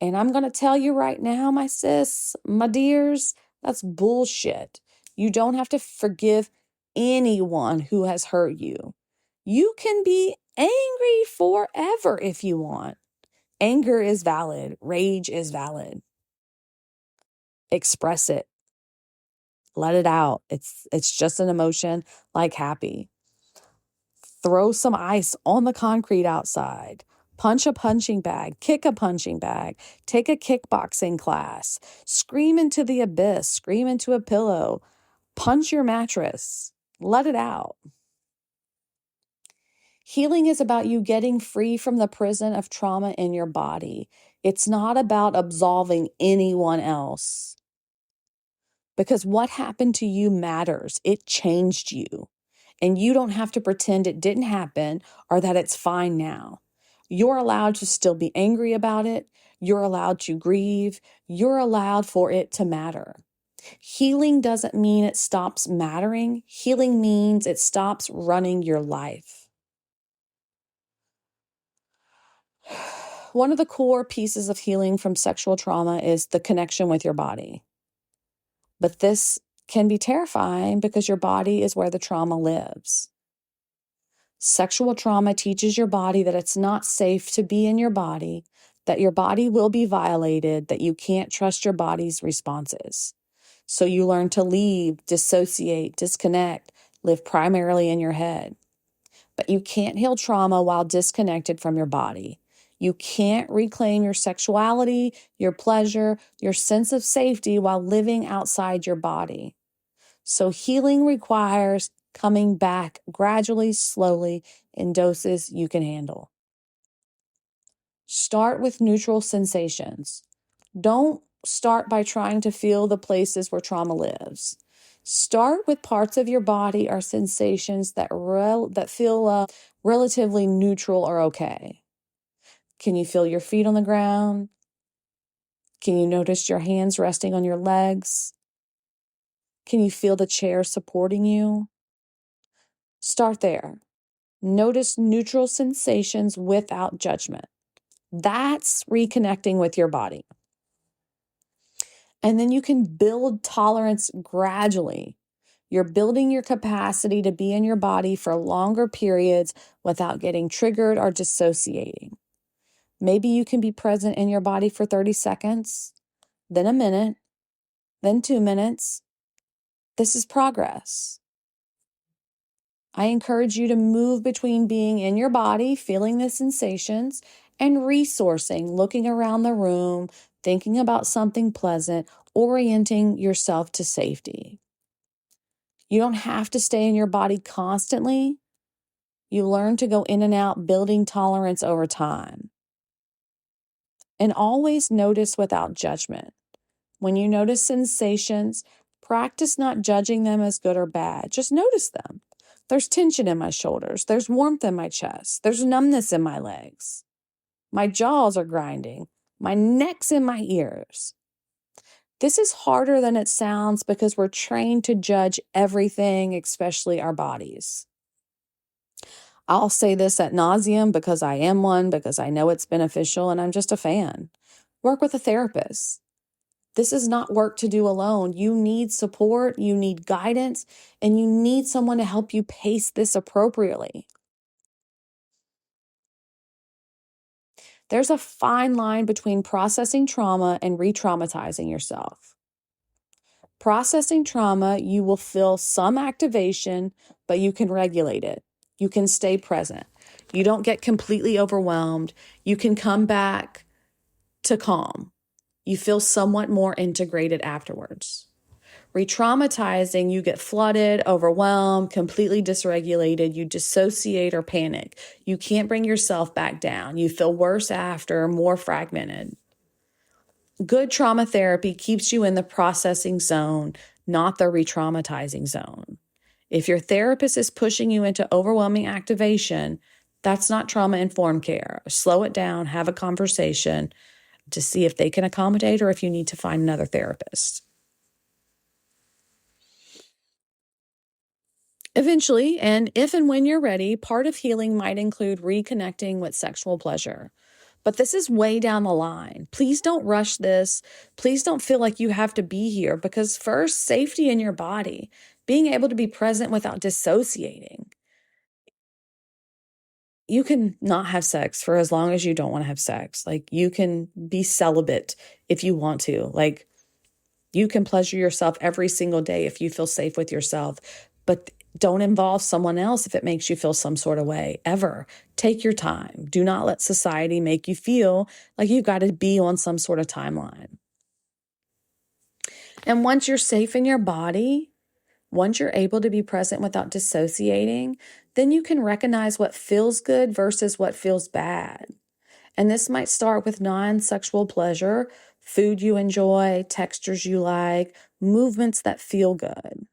And I'm going to tell you right now, my sis, my dears, that's bullshit. You don't have to forgive anyone who has hurt you. You can be angry forever if you want. Anger is valid. Rage is valid. Express it. Let it out. It's just an emotion like happy. Throw some ice on the concrete outside. Punch a punching bag, kick a punching bag, take a kickboxing class, scream into the abyss, scream into a pillow, punch your mattress, let it out. Healing is about you getting free from the prison of trauma in your body. It's not about absolving anyone else. Because what happened to you matters. It changed you. And you don't have to pretend it didn't happen or that it's fine now. You're allowed to still be angry about it. You're allowed to grieve. You're allowed for it to matter. Healing doesn't mean it stops mattering. Healing means it stops running your life. One of the core pieces of healing from sexual trauma is the connection with your body. But this can be terrifying because your body is where the trauma lives. Sexual trauma teaches your body that it's not safe to be in your body, that your body will be violated, that you can't trust your body's responses. So you learn to leave, dissociate, disconnect, live primarily in your head. But you can't heal trauma while disconnected from your body. You can't reclaim your sexuality, your pleasure, your sense of safety while living outside your body. So healing requires coming back gradually, slowly, in doses you can handle. Start with neutral sensations. Don't start by trying to feel the places where trauma lives. Start with parts of your body or sensations that feel relatively neutral or okay. Can you feel your feet on the ground? Can you notice your hands resting on your legs? Can you feel the chair supporting you? Start there. Notice neutral sensations without judgment. That's reconnecting with your body. And then you can build tolerance gradually. You're building your capacity to be in your body for longer periods without getting triggered or dissociating. Maybe you can be present in your body for 30 seconds, then a minute, then 2 minutes. This is progress. I encourage you to move between being in your body, feeling the sensations, and resourcing, looking around the room, thinking about something pleasant, orienting yourself to safety. You don't have to stay in your body constantly. You learn to go in and out, building tolerance over time. And always notice without judgment. When you notice sensations, practice not judging them as good or bad. Just notice them. There's tension in my shoulders. There's warmth in my chest. There's numbness in my legs. My jaws are grinding. My neck's in my ears. This is harder than it sounds because we're trained to judge everything, especially our bodies. I'll say this ad nauseum because I am one, because I know it's beneficial, and I'm just a fan. Work with a therapist. This is not work to do alone. You need support, you need guidance, and you need someone to help you pace this appropriately. There's a fine line between processing trauma and re-traumatizing yourself. Processing trauma, you will feel some activation, but you can regulate it. You can stay present. You don't get completely overwhelmed. You can come back to calm. You feel somewhat more integrated afterwards. Re-traumatizing, you get flooded, overwhelmed, completely dysregulated. You dissociate or panic. You can't bring yourself back down. You feel worse after, more fragmented. Good trauma therapy keeps you in the processing zone, not the re-traumatizing zone. If your therapist is pushing you into overwhelming activation, that's not trauma-informed care. Slow it down, have a conversation to see if they can accommodate or if you need to find another therapist. Eventually, and if and when you're ready, part of healing might include reconnecting with sexual pleasure. But this is way down the line. Please don't rush this. Please don't feel like you have to be here because first, safety in your body, being able to be present without dissociating. You can not have sex for as long as you don't want to have sex. Like you can be celibate if you want to. Like you can pleasure yourself every single day if you feel safe with yourself, but don't involve someone else if it makes you feel some sort of way, ever. Take your time. Do not let society make you feel like you've got to be on some sort of timeline. And once you're safe in your body, once you're able to be present without dissociating, then you can recognize what feels good versus what feels bad. And this might start with non-sexual pleasure, food you enjoy, textures you like, movements that feel good.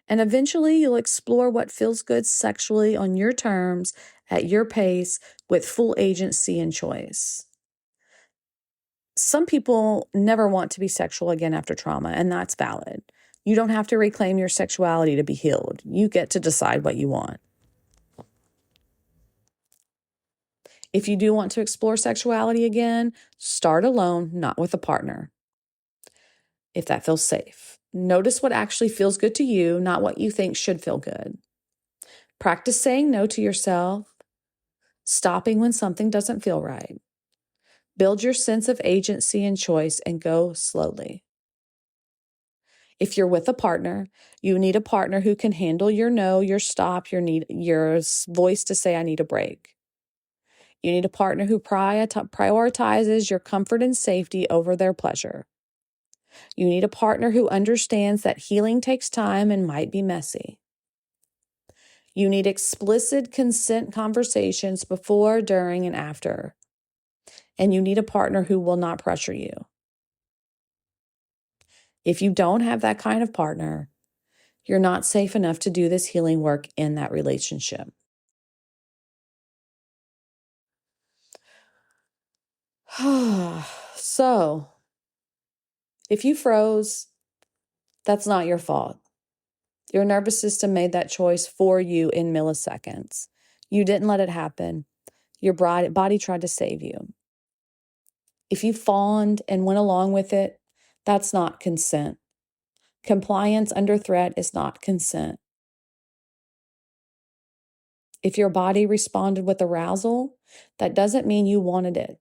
And eventually you'll explore what feels good sexually on your terms, at your pace, with full agency and choice. Some people never want to be sexual again after trauma, and that's valid. You don't have to reclaim your sexuality to be healed. You get to decide what you want. If you do want to explore sexuality again, start alone, not with a partner, if that feels safe. Notice what actually feels good to you, not what you think should feel good. Practice saying no to yourself, stopping when something doesn't feel right. Build your sense of agency and choice and go slowly. If you're with a partner, you need a partner who can handle your no, your stop, your voice to say, I need a break. You need a partner who prioritizes your comfort and safety over their pleasure. You need a partner who understands that healing takes time and might be messy. You need explicit consent conversations before, during, and after. And you need a partner who will not pressure you. If you don't have that kind of partner, you're not safe enough to do this healing work in that relationship. So, if you froze, that's not your fault. Your nervous system made that choice for you in milliseconds. You didn't let it happen. Your body tried to save you. If you fawned and went along with it, that's not consent. Compliance under threat is not consent. If your body responded with arousal, that doesn't mean you wanted it.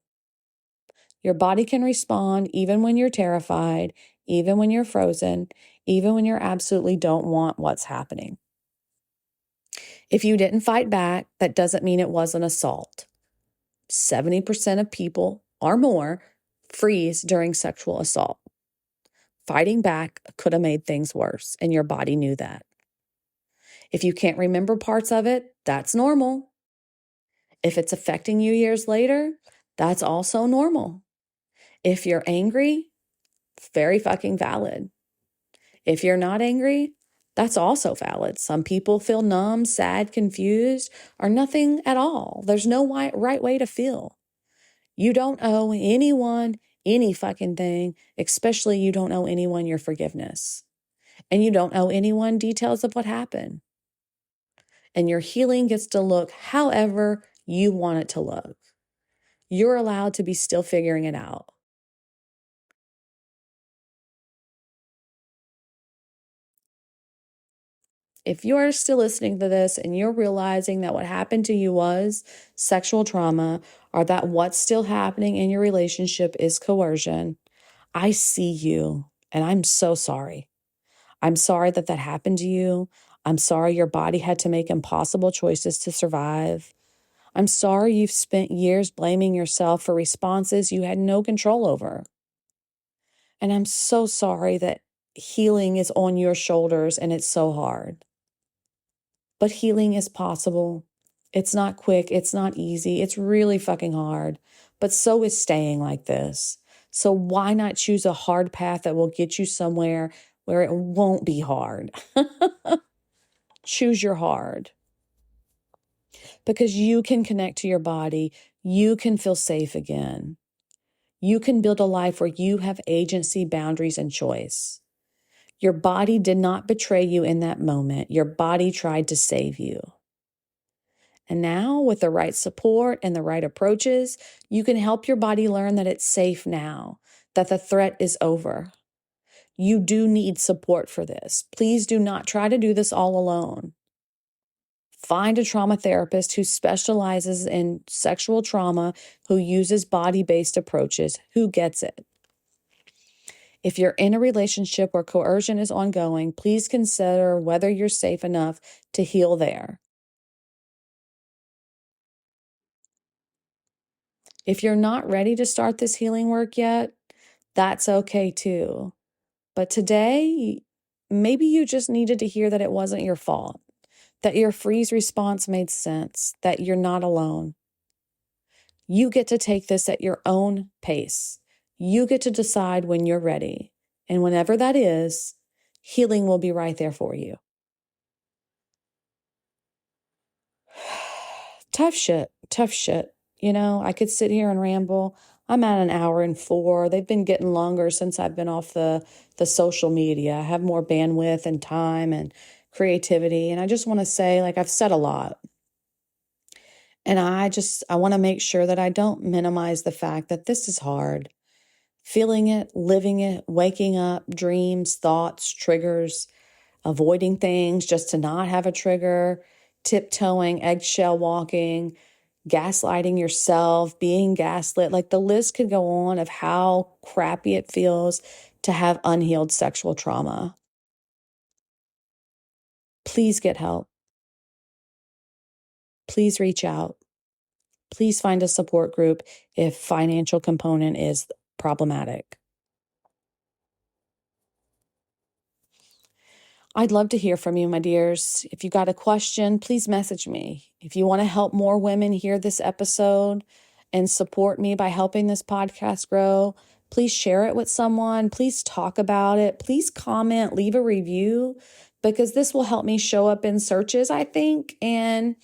Your body can respond even when you're terrified, even when you're frozen, even when you absolutely don't want what's happening. If you didn't fight back, that doesn't mean it was an assault. 70% of people or more freeze during sexual assault. Fighting back could have made things worse, and your body knew that. If you can't remember parts of it, that's normal. If it's affecting you years later, that's also normal. If you're angry, very fucking valid. If you're not angry, that's also valid. Some people feel numb, sad, confused, or nothing at all. There's no right way to feel. You don't owe anyone any fucking thing, especially you don't owe anyone your forgiveness. And you don't owe anyone details of what happened. And your healing gets to look however you want it to look. You're allowed to be still figuring it out. If you're still listening to this and you're realizing that what happened to you was sexual trauma, or that what's still happening in your relationship is coercion, I see you, and I'm so sorry. I'm sorry that happened to you. I'm sorry your body had to make impossible choices to survive. I'm sorry you've spent years blaming yourself for responses you had no control over. And I'm so sorry that healing is on your shoulders and it's so hard. But healing is possible. It's not quick. It's not easy. It's really fucking hard. But so is staying like this. So why not choose a hard path that will get you somewhere where it won't be hard? Choose your hard. Because you can connect to your body. You can feel safe again. You can build a life where you have agency, boundaries, and choice. Your body did not betray you in that moment. Your body tried to save you. And now, with the right support and the right approaches, you can help your body learn that it's safe now, that the threat is over. You do need support for this. Please do not try to do this all alone. Find a trauma therapist who specializes in sexual trauma, who uses body-based approaches, who gets it. If you're in a relationship where coercion is ongoing, please consider whether you're safe enough to heal there. If you're not ready to start this healing work yet, that's okay too. But today, maybe you just needed to hear that it wasn't your fault, that your freeze response made sense, that you're not alone. You get to take this at your own pace. You get to decide when you're ready. And whenever that is, healing will be right there for you. tough shit. I could sit here and ramble. I'm at an hour and 4. They've been getting longer since I've been off the social media. I have more bandwidth and time and creativity. And I just want to say, I've said a lot. And I want to make sure that I don't minimize the fact that this is hard. Feeling it, living it, waking up, dreams, thoughts, triggers, avoiding things just to not have a trigger, tiptoeing, eggshell walking, gaslighting yourself, being gaslit. The list could go on of how crappy it feels to have unhealed sexual trauma. Please get help. Please reach out. Please find a support group if financial component is problematic. I'd love to hear from you, my dears. If you got a question, please message me. If you want to help more women hear this episode and support me by helping this podcast grow, please share it with someone. Please talk about it. Please comment, leave a review, because this will help me show up in searches, I think, and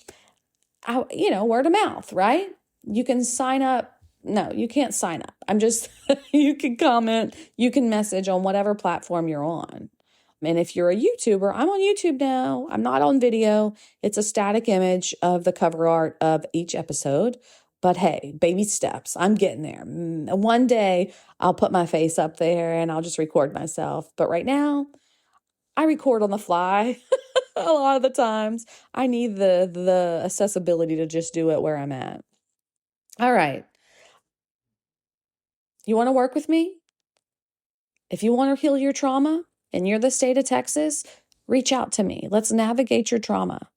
word of mouth, right? You can sign up. No, you can't sign up. You can comment, you can message on whatever platform you're on. And if you're a YouTuber, I'm on YouTube now. I'm not on video. It's a static image of the cover art of each episode. But hey, baby steps. I'm getting there. One day I'll put my face up there and I'll just record myself. But right now, I record on the fly. A lot of the times I need the accessibility to just do it where I'm at. All right. You want to work with me? If you want to heal your trauma and you're the state of Texas, reach out to me. Let's navigate your trauma.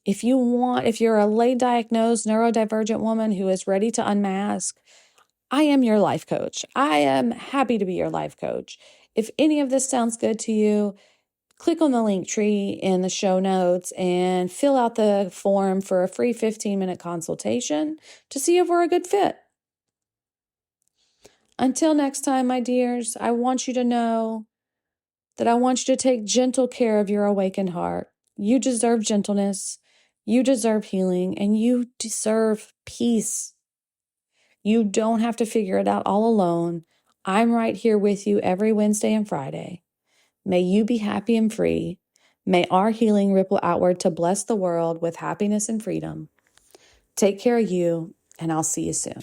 If you're a late diagnosed neurodivergent woman who is ready to unmask, I am your life coach. I am happy to be your life coach. If any of this sounds good to you, click on the link tree in the show notes and fill out the form for a free 15-minute consultation to see if we're a good fit. Until next time, my dears, I want you to know that I want you to take gentle care of your awakened heart. You deserve gentleness, you deserve healing, and you deserve peace. You don't have to figure it out all alone. I'm right here with you every Wednesday and Friday. May you be happy and free. May our healing ripple outward to bless the world with happiness and freedom. Take care of you, and I'll see you soon.